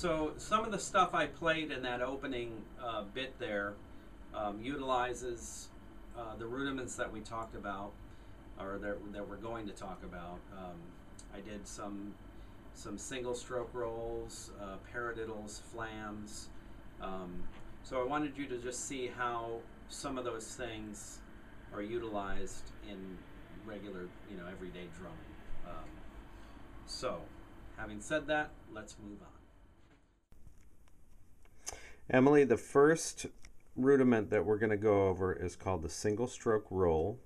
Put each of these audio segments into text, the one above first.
So some of the stuff I played in that opening bit there utilizes the rudiments that we talked about, or that we're going to talk about. I did some single stroke rolls, paradiddles, flams. So I wanted you to just see how some of those things are utilized in regular, everyday drumming. So, having said that, let's move on. Emily, the first rudiment that we're going to go over is called the single stroke roll,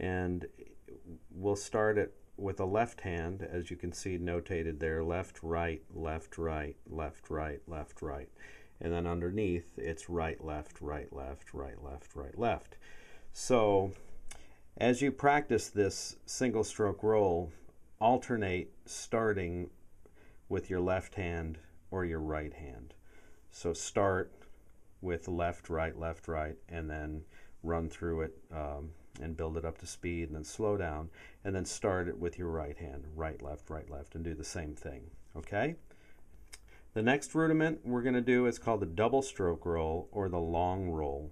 and we'll start it with a left hand, as you can see notated there, left, right, left, right, left, right, left, right. And then underneath, it's right, left, right, left, right, left, right, left. So as you practice this single stroke roll, alternate starting with your left hand or your right hand. So start with left, right, and then run through it and build it up to speed, and then slow down, and then start it with your right hand, right, left, and do the same thing, okay? The next rudiment we're going to do is called the double stroke roll or the long roll.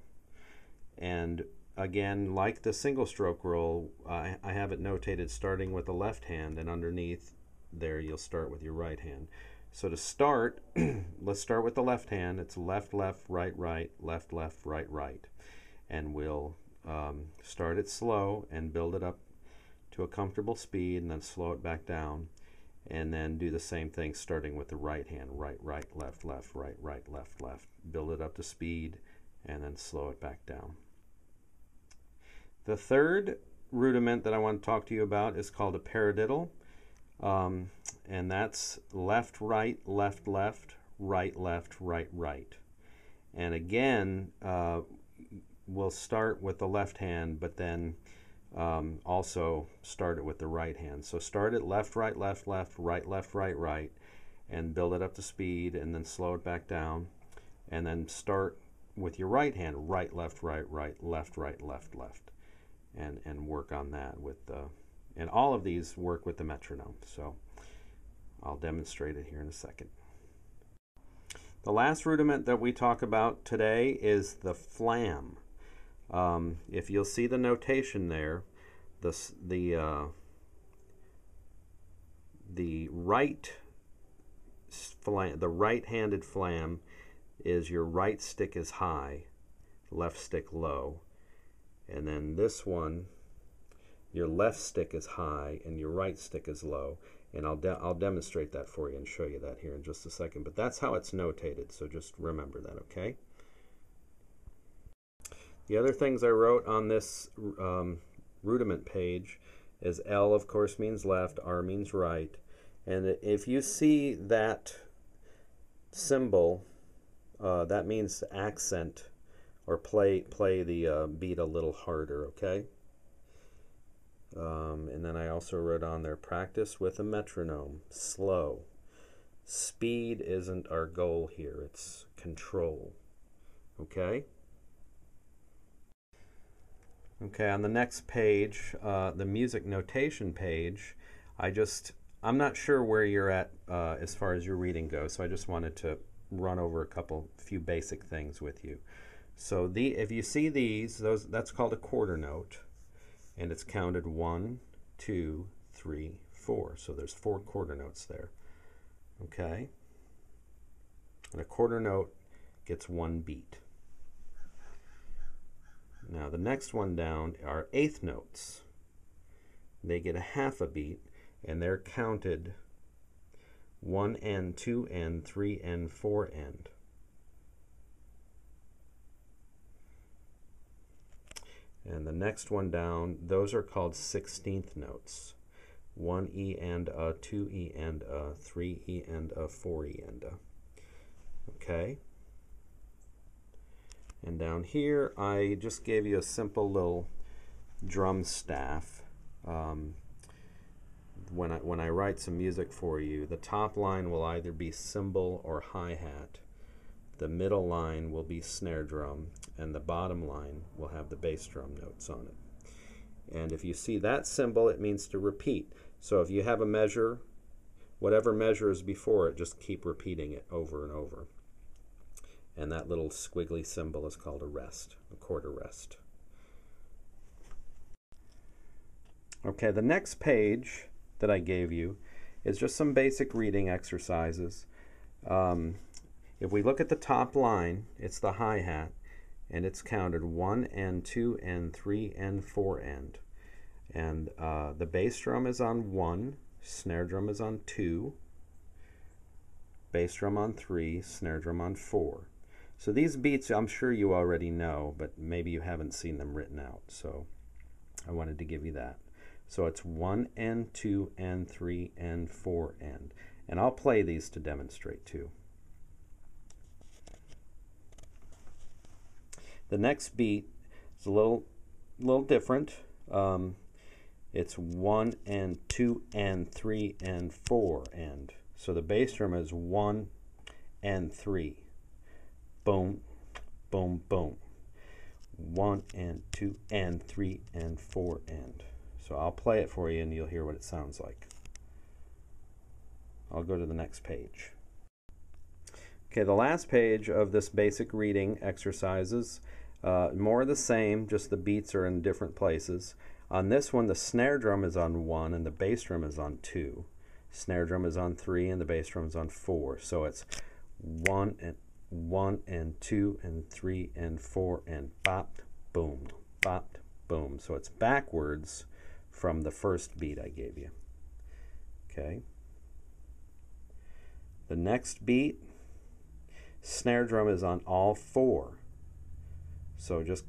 And again, like the single stroke roll, I have it notated starting with the left hand, and underneath there you'll start with your right hand. So to start, let's start with the left hand. It's left, left, right, left, right. And we'll start it slow and build it up to a comfortable speed, and then slow it back down. And then do the same thing starting with the right hand. Right, left, right, left. Build it up to speed, and then slow it back down. The third rudiment that I want to talk to you about is called a paradiddle. And that's left, right, left, right, right. And again, we'll start with the left hand, but then also start it with the right hand. So start it left, right, right, and build it up to speed, and then slow it back down. And then start with your right hand, right, left, left, and work on that with the. And all of these work with the metronome, so I'll demonstrate it here in a second. The last rudiment that we talk about today is the flam. If you'll see the notation there, the right-handed flam is your right stick is high, left stick low, and then this one, your left stick is high and your right stick is low, and I'll demonstrate that for you and show you that here in just a second. But that's how it's notated, so just remember that, okay? The other things I wrote on this rudiment page is L, of course, means left, R means right, and if you see that symbol, that means accent or play the beat a little harder, okay? And then I also wrote on there, practice with a metronome, slow. Speed isn't our goal here, it's control. Okay? Okay, on the next page, the music notation page, I'm not sure where you're at as far as your reading goes, so I just wanted to run over a few basic things with you. So if you see that's called a quarter note. And it's counted 1, 2, 3, 4. So there's 4 quarter notes there. Okay? And a quarter note gets 1 beat. Now the next one down are eighth notes. They get a half a beat, and they're counted 1 and 2 and 3 and 4 and. And the next one down, those are called 16th notes. 1 E and a, 2 E and a, 3 E and a, 4 E and a. Okay? And down here, I just gave you a simple little drum staff. When I write some music for you, the top line will either be cymbal or hi-hat. The middle line will be snare drum, and the bottom line will have the bass drum notes on it. And if you see that symbol, it means to repeat. So if you have a measure whatever measure is before it, just keep repeating it over and over. And that little squiggly symbol is called a rest, a quarter rest. Okay, the next page that I gave you is just some basic reading exercises. If we look at the top line, it's the hi-hat, and it's counted 1 and 2 and 3 and 4 and. And the bass drum is on 1, snare drum is on 2, bass drum on 3, snare drum on 4. So these beats I'm sure you already know, but maybe you haven't seen them written out, so I wanted to give you that. So it's 1 and 2 and 3 and 4 and. And I'll play these to demonstrate too. The next beat is a little different. It's 1 and 2 and 3 and 4 and. So the bass drum is 1 and 3. Boom, boom, boom. 1 and 2 and 3 and 4 and. So I'll play it for you and you'll hear what it sounds like. I'll go to the next page. Okay, the last page of this basic reading exercises, more of the same, just the beats are in different places. On this one, the snare drum is on 1 and the bass drum is on 2. Snare drum is on 3 and the bass drum is on 4. So it's 1 and 2 and 3 and 4 and bop, boom, bop, boom. So it's backwards from the first beat I gave you. Okay. The next beat, snare drum is on all 4. So just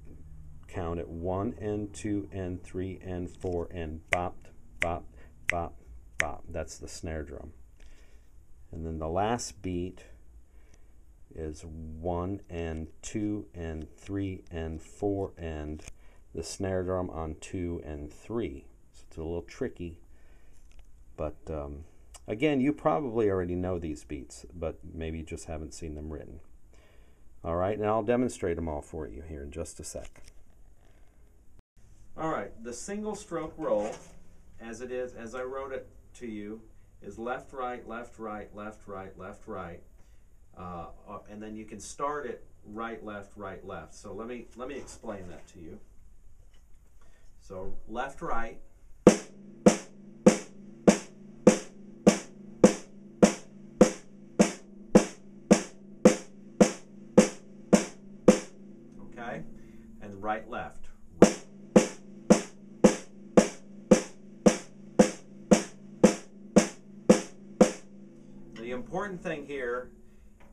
count it 1 and 2 and 3 and 4 and bop, bop, bop, bop. That's the snare drum. And then the last beat is 1 and 2 and 3 and 4 and the snare drum on 2 and 3. So it's a little tricky, but again, you probably already know these beats, but maybe you just haven't seen them written. All right, and I'll demonstrate them all for you here in just a sec. All right, the single stroke roll, as it is, as I wrote it to you, is left, right, left, right, left, right, left, right. And then you can start it right, left, right, left. So let me explain that to you. So left, right. Okay, and right, left. The important thing here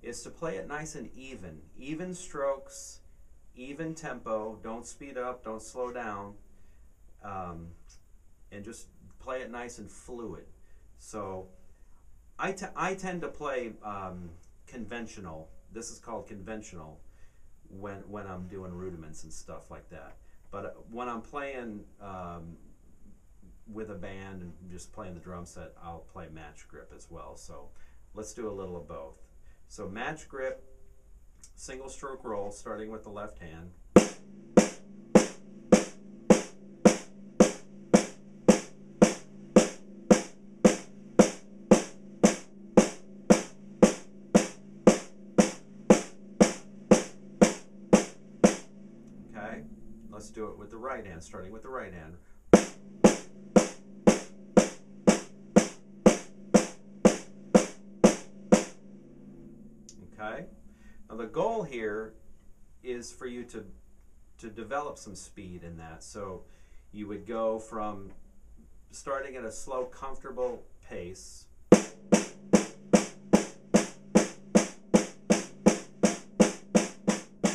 is to play it nice and even. Even strokes, even tempo. Don't speed up, don't slow down. And just play it nice and fluid. So I tend to play conventional. This is called conventional when I'm doing rudiments and stuff like that. But when I'm playing with a band and just playing the drum set, I'll play match grip as well. So let's do a little of both. So match grip, single stroke roll, starting with the left hand. Okay, let's do it with the right hand, starting with the right hand. Okay, now the goal here is for you to develop some speed in that. So you would go from starting at a slow, comfortable pace. And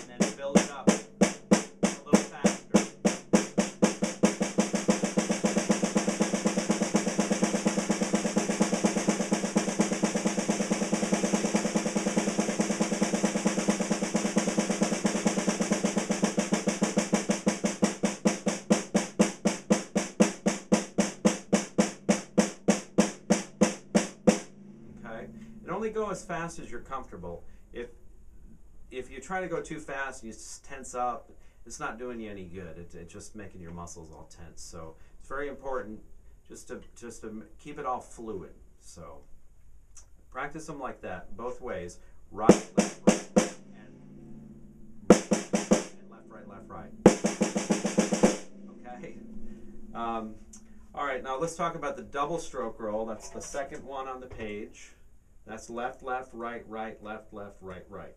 then build it up a little faster. Only go as fast as you're comfortable. If you try to go too fast and you just tense up, it's not doing you any good. It's just making your muscles all tense. So it's very important just to keep it all fluid. So Practice them like that, both ways. Right, left, right, and left, right, left, right. Okay. All right, now let's talk about the double stroke roll. That's the second one on the page. That's left, left, right, right, left, left, right, right.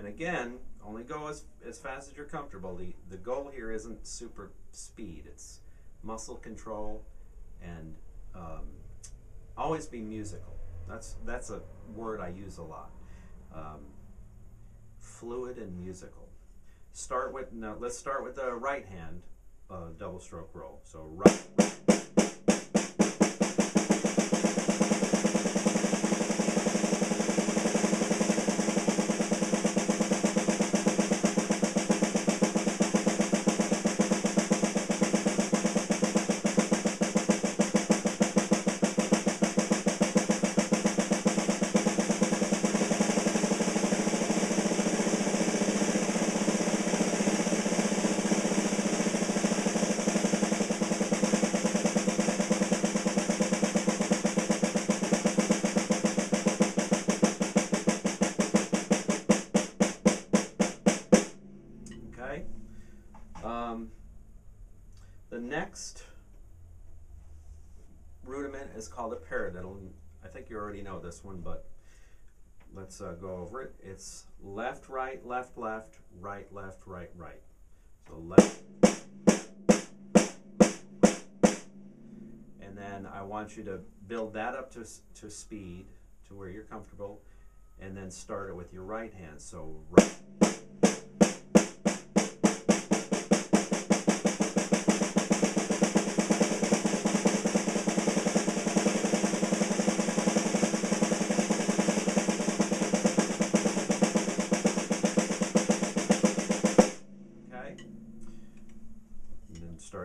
Again, only go as fast as you're comfortable. The goal here isn't super speed. It's muscle control and always be musical. That's a word I use a lot. Fluid and musical. Let's start with the right hand double stroke roll. So right. The next rudiment is called a paradiddle. I think you already know this one, but let's go over it. It's left, right, left, left, right, left, right, right. So left. And then I want you to build that up to speed, to where you're comfortable, and then start it with your right hand. So right.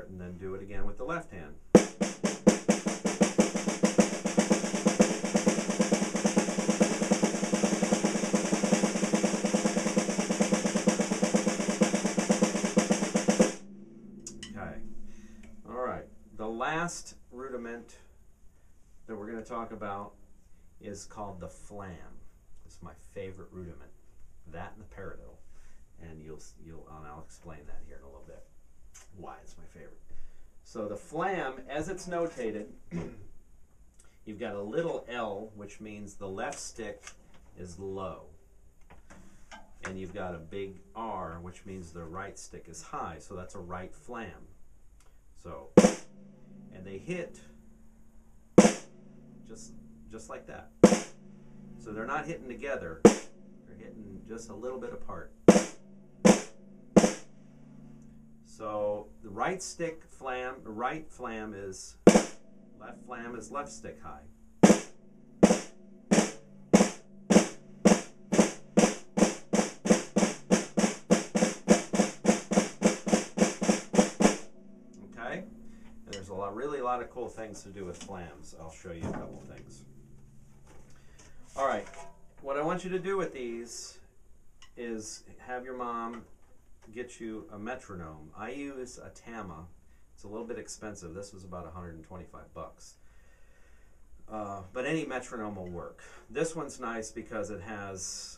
And then do it again with the left hand. Okay. All right. The last rudiment that we're going to talk about is called the flam. It's my favorite rudiment. That and the paradiddle. And I'll explain that here in a little bit. Why it's my favorite. So the flam, as it's notated, you've got a little L, which means the left stick is low. And you've got a big R, which means the right stick is high. So that's a right flam. So, and they hit just like that. So they're not hitting together. They're hitting just a little bit apart. So the right stick flam, the right flam is left stick high. Okay? And there's really a lot of cool things to do with flams. I'll show you a couple things. All right. What I want you to do with these is have your mom get you a metronome. I use a Tama. It's a little bit expensive. This was about 125 bucks. But any metronome will work. This one's nice because it's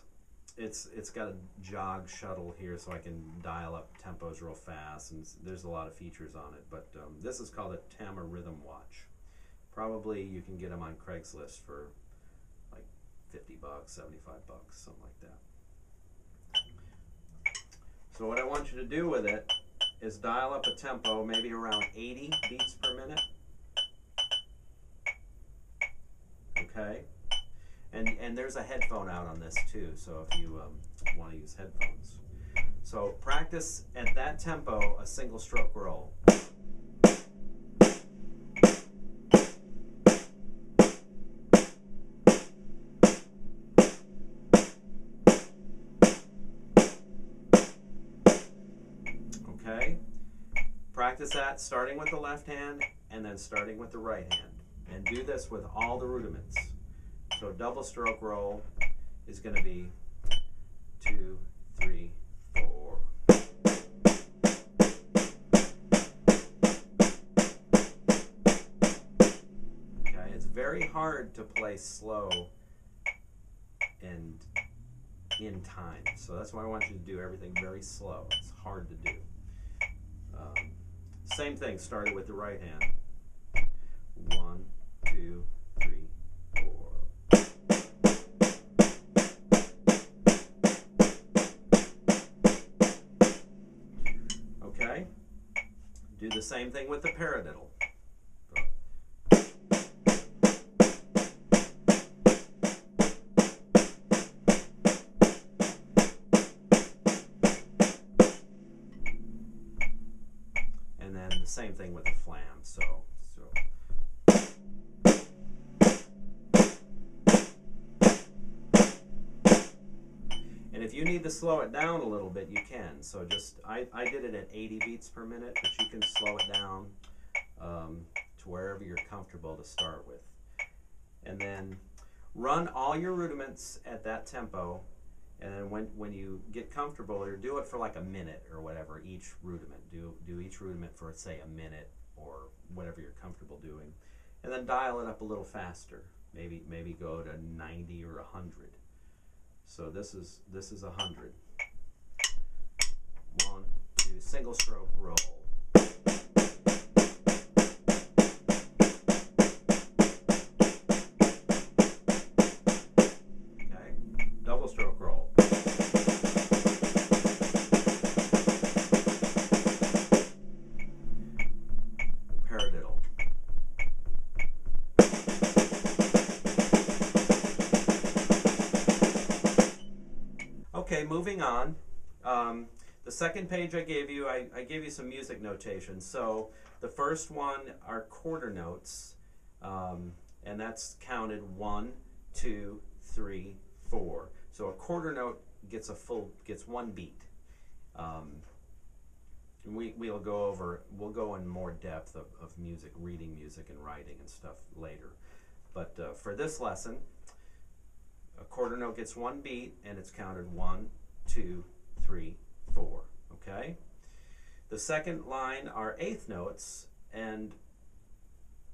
got a jog shuttle here, so I can dial up tempos real fast, and there's a lot of features on it. But this is called a Tama Rhythm Watch. Probably you can get them on Craigslist for like 50 bucks, 75 bucks, something like that. So what I want you to do with it is dial up a tempo, maybe around 80 beats per minute. Okay? And there's a headphone out on this too, so if you want to use headphones. So practice at that tempo a single stroke roll. Okay? Practice that starting with the left hand and then starting with the right hand. And do this with all the rudiments. So double stroke roll is going to be 2, 3, 4. Okay, it's very hard to play slow and in time. So that's why I want you to do everything very slow. It's hard to do. Same thing, started with the right hand. 1, 2, 3, 4. Okay? Do the same thing with the paradiddle. And then the same thing with the flam. So. And if you need to slow it down a little bit, you can. So just, I did it at 80 beats per minute, but you can slow it down to wherever you're comfortable to start with. And then run all your rudiments at that tempo. And then when you get comfortable, or do it for like a minute or whatever, each rudiment. Do each rudiment for, say, a minute or whatever you're comfortable doing. And then dial it up a little faster. Maybe go to 90 or 100. So this is 100. 1, 2, single stroke roll. Okay, double stroke roll. Paradiddle. Okay, moving on. The second page I gave you, I gave you some music notation. So the first one are quarter notes, and that's counted 1, 2, 3, 4. So a quarter note gets one beat. We'll go in more depth of music, reading music and writing and stuff later. But for this lesson, a quarter note gets one beat, and it's counted 1, 2, 3, 4. Okay? The second line are eighth notes, and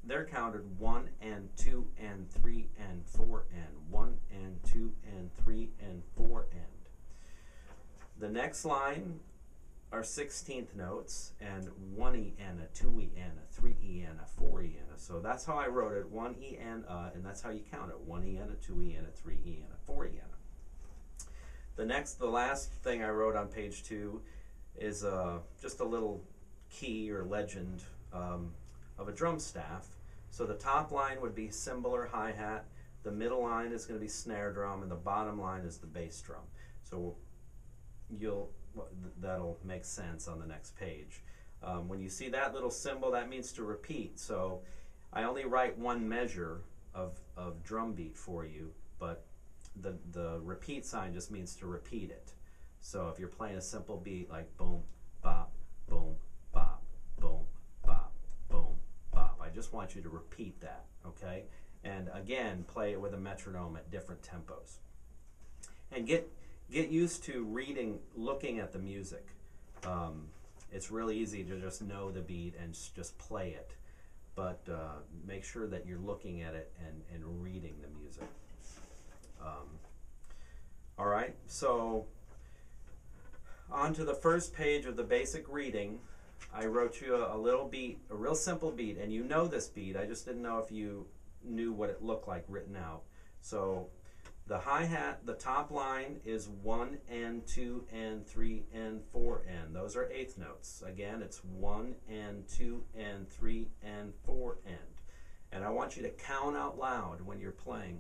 they're counted 1 and 2 and 3 and 4 and 1 and 2 and 3 and 4 and. The next line are 16th notes, and 1 E and a 2 E and a 3 E and a 4 E and a. So that's how I wrote it, 1 E and that's how you count it, 1 E and a 2 E and a 3 E and a 4 E and a. The last thing I wrote on page 2 is just a little key or legend of a drum staff. So the top line would be cymbal or hi-hat, the middle line is going to be snare drum, and the bottom line is the bass drum. So that'll make sense on the next page. When you see that little symbol, that means to repeat. So I only write one measure of drum beat for you, but the repeat sign just means to repeat it. So if you're playing a simple beat like boom, bop, boom, bop, boom, bop, boom, bop, I just want you to repeat that, okay? And again, play it with a metronome at different tempos. And get used to looking at the music. It's really easy to just know the beat and just play it, but make sure that you're looking at it and reading the music. All right, so on to the first page of the basic reading. I wrote you a little beat, a real simple beat, and you know this beat. I just didn't know if you knew what it looked like written out. So the hi-hat, the top line is 1 and 2 and 3 and 4 and. Those are eighth notes. Again, it's 1 and 2 and 3 and 4 and. And I want you to count out loud when you're playing.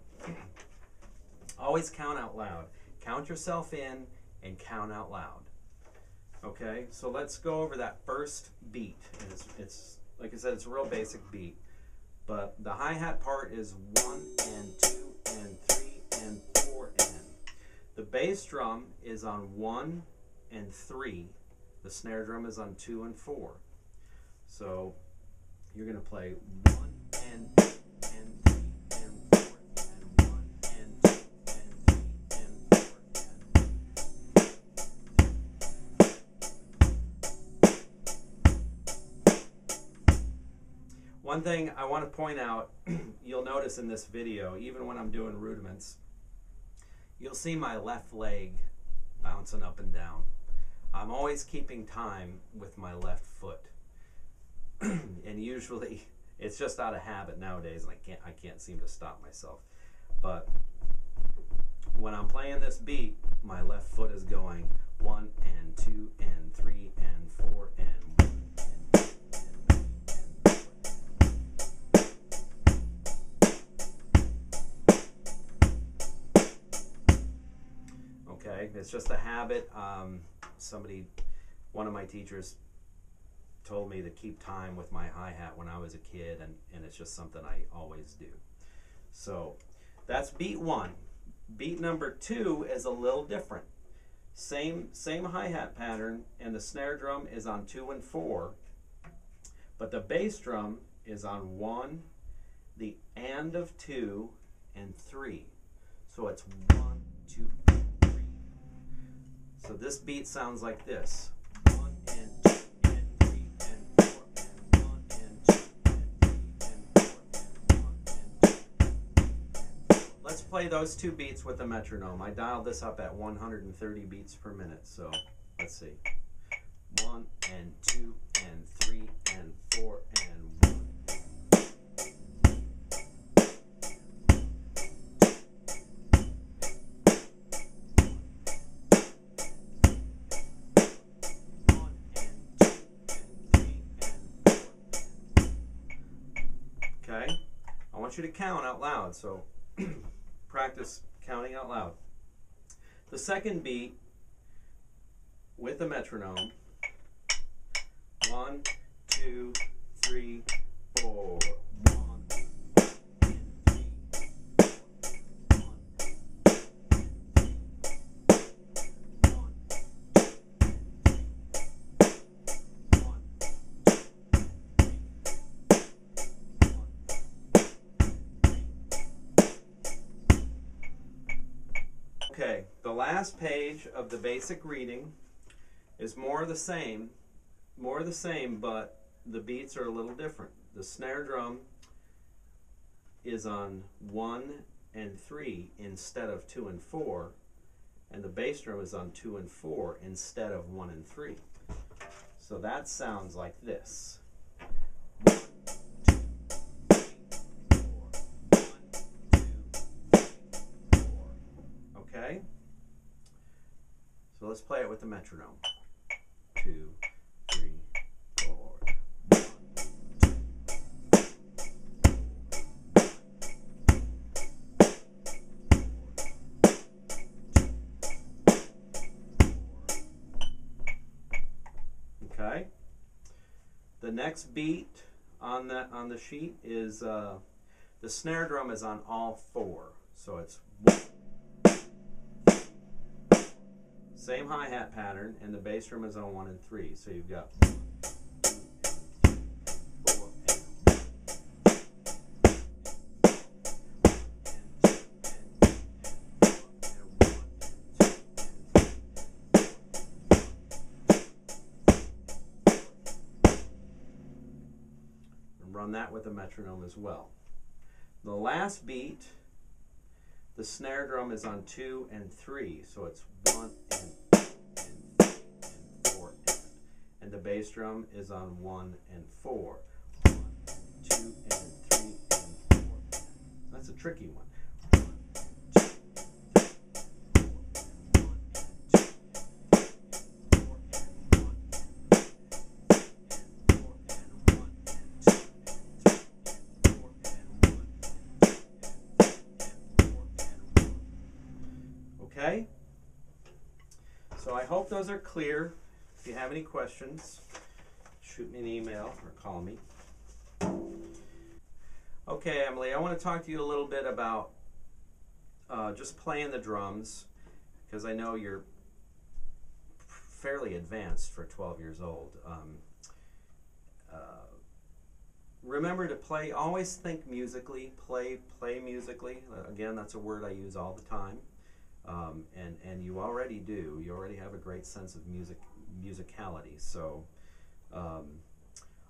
Always count out loud. Count yourself in and count out loud. Okay, so let's go over that first beat. And it's like I said, it's a real basic beat. But the hi-hat part is 1 and 2 and 3 and 4 and. The bass drum is on 1 and 3, The snare drum is on 2 and 4. So you're going to play 1 and 2 and 3 and 4 and 1 and 2 and 3 and 4 and... One thing I want to point out, you'll notice in this video, even when I'm doing rudiments, you'll see my left leg bouncing up and down. I'm always keeping time with my left foot. And usually it's just out of habit nowadays, and I can't seem to stop myself. But when I'm playing this beat, my left foot is going 1 and 2 and 3 and 4 and 1 and 2 and 3 and 4. Okay, it's just a habit. One of my teachers told me to keep time with my hi-hat when I was a kid, and it's just something I always do. So that's beat 1. Beat number 2 is a little different. Same hi-hat pattern, and the snare drum is on 2 and 4, but the bass drum is on 1, the and of 2, and 3. So it's 1, 2, 3. So this beat sounds like this. 1 and 2 and 3 and 4 and 1 and 2 and 3 and 4 and 1 and 2 and 4. Let's play those 2 beats with the metronome. I dialed this up at 130 beats per minute, so let's see. 1 and 2 and 3 and 4 and 1. Okay, I want you to count out loud, so practice counting out loud. The second beat with the metronome, 1, 2, 3, 4. 1, 2, 3, 4. 1, 2, 3, 1, 2, 3, 1. Okay, the last page of the basic reading is more of the same, but the beats are a little different. The snare drum is on 1 and 3 instead of 2 and 4, and the bass drum is on 2 and 4 instead of 1 and 3. So that sounds like this. 1, 2, 3, 4. 1, 2, 3, 4. Okay? So let's play it with the metronome. 2, 3, 4. 1, 2, 3, 4. Okay. The next beat on the sheet is the snare drum is on all 4, so it's 1. Same hi-hat pattern, and the bass drum is on 1 and 3. So you've got 1, 2, and 3, and 4, and run that with a metronome as well. The last beat, the snare drum is on 2 and 3, so it's 1 and 2 and 3 and 4 and the bass drum is on 1 and 4. 1 and 2 and 3 and 4. That's a tricky one. 1 and 2 and 3 and 4 and 1 and 2 and 3 and 4 and 1 and 3 and 4 and 1 and 2 and 3 and 4 and 1 and 2 and 4 and 1. Okay? So I hope those are clear. If you have any questions, shoot me an email or call me. Okay, Emily, I want to talk to you a little bit about just playing the drums, because I know you're fairly advanced for 12 years old. Remember to play, always think musically, play musically. Again, that's a word I use all the time. And you already do. You already have a great sense of musicality. So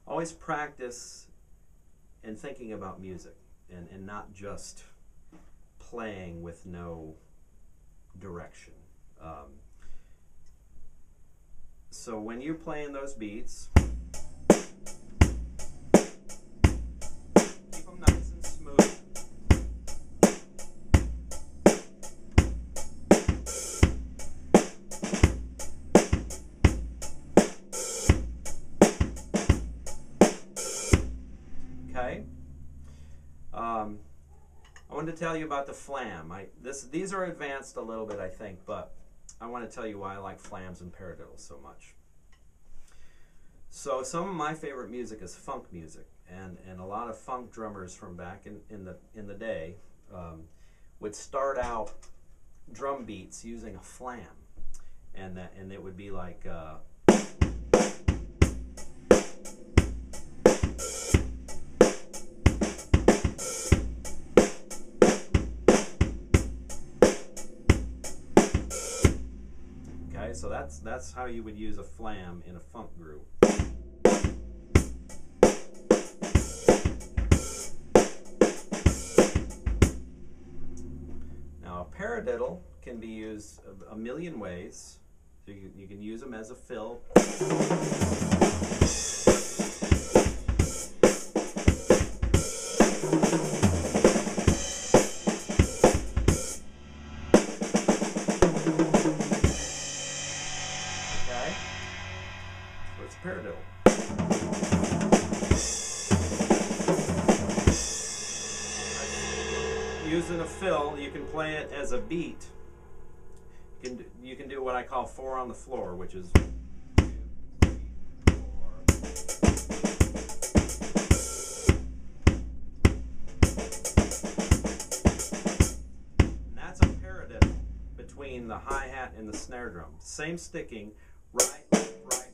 always practice in thinking about music and not just playing with no direction. So when you're playing those beats, keep them nice and smooth. Okay. I wanted to tell you about the flam. These are advanced a little bit, I think, but I want to tell you why I like flams and paradiddles so much. So some of my favorite music is funk music, and a lot of funk drummers from back in the day would start out drum beats using a flam, and it would be like. So that's how you would use a flam in a funk group. Now a paradiddle can be used a million ways. So you can use them as a fill. Paradiddle. Using a fill, you can play it as a beat. You can do what I call 4 on the floor, which is 2, 3, 4. And that's a paradiddle between the hi-hat and the snare drum. Same sticking, right, left, right.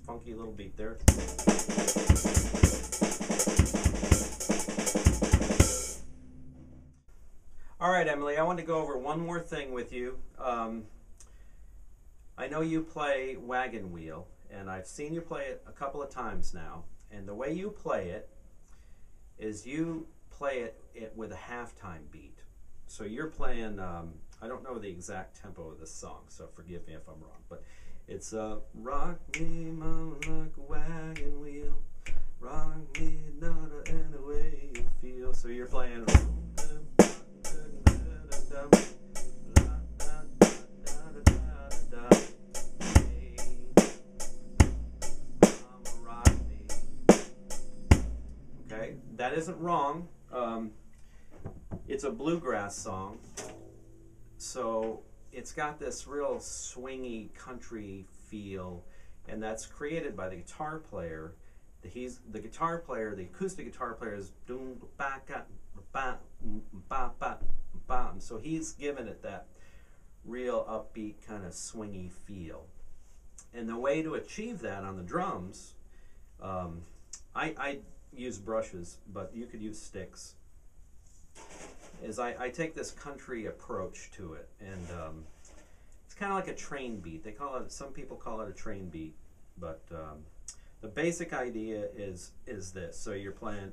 Funky little beat there. All right, Emily, I want to go over one more thing with you. I know you play Wagon Wheel, and I've seen you play it a couple of times now. And the way you play it is you play it with a halftime beat. So you're playing, I don't know the exact tempo of this song, so forgive me if I'm wrong, but it's rock me, mama, like a wagon wheel. Rock me, daughter, any way you feel. So you're playing. Okay, that isn't wrong. It's a bluegrass song, so it's got this real swingy country feel, and that's created by the guitar player. The guitar player, the acoustic guitar player is doom ba ga ba ba ba ba. So he's given it that real upbeat kind of swingy feel. And the way to achieve that on the drums, I use brushes, but you could use sticks. Is I take this country approach to it, and it's kind of like a train beat. They call it, some people call it a train beat, but the basic idea is this. So you're playing.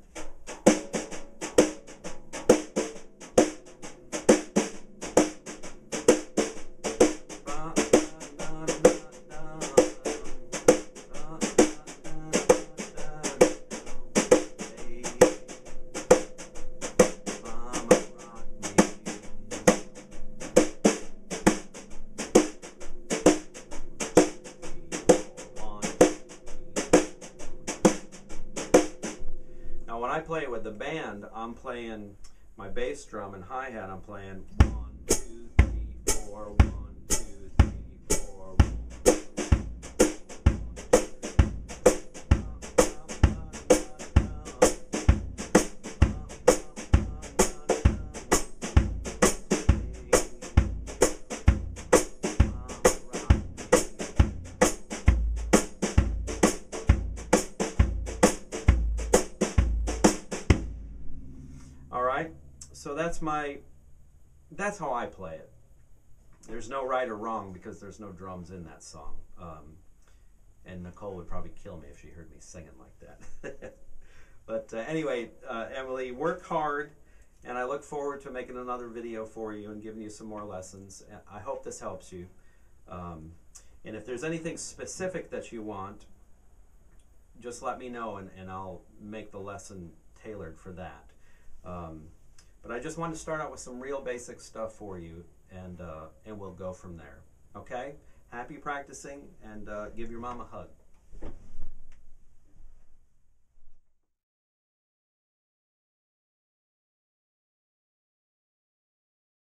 When I play it with the band, I'm playing my bass drum and hi-hat. I'm playing 1, 2, 3, 4, 1, 2, 3, 4, 1. so that's how I play it. There's no right or wrong because there's no drums in that song. And Nicole would probably kill me if she heard me singing like that. But anyway, Emily, work hard, and I look forward to making another video for you and giving you some more lessons. I hope this helps you. And if there's anything specific that you want, just let me know, and I'll make the lesson tailored for that. But I just wanted to start out with some real basic stuff for you, and we'll go from there. Okay? Happy practicing, and give your mom a hug.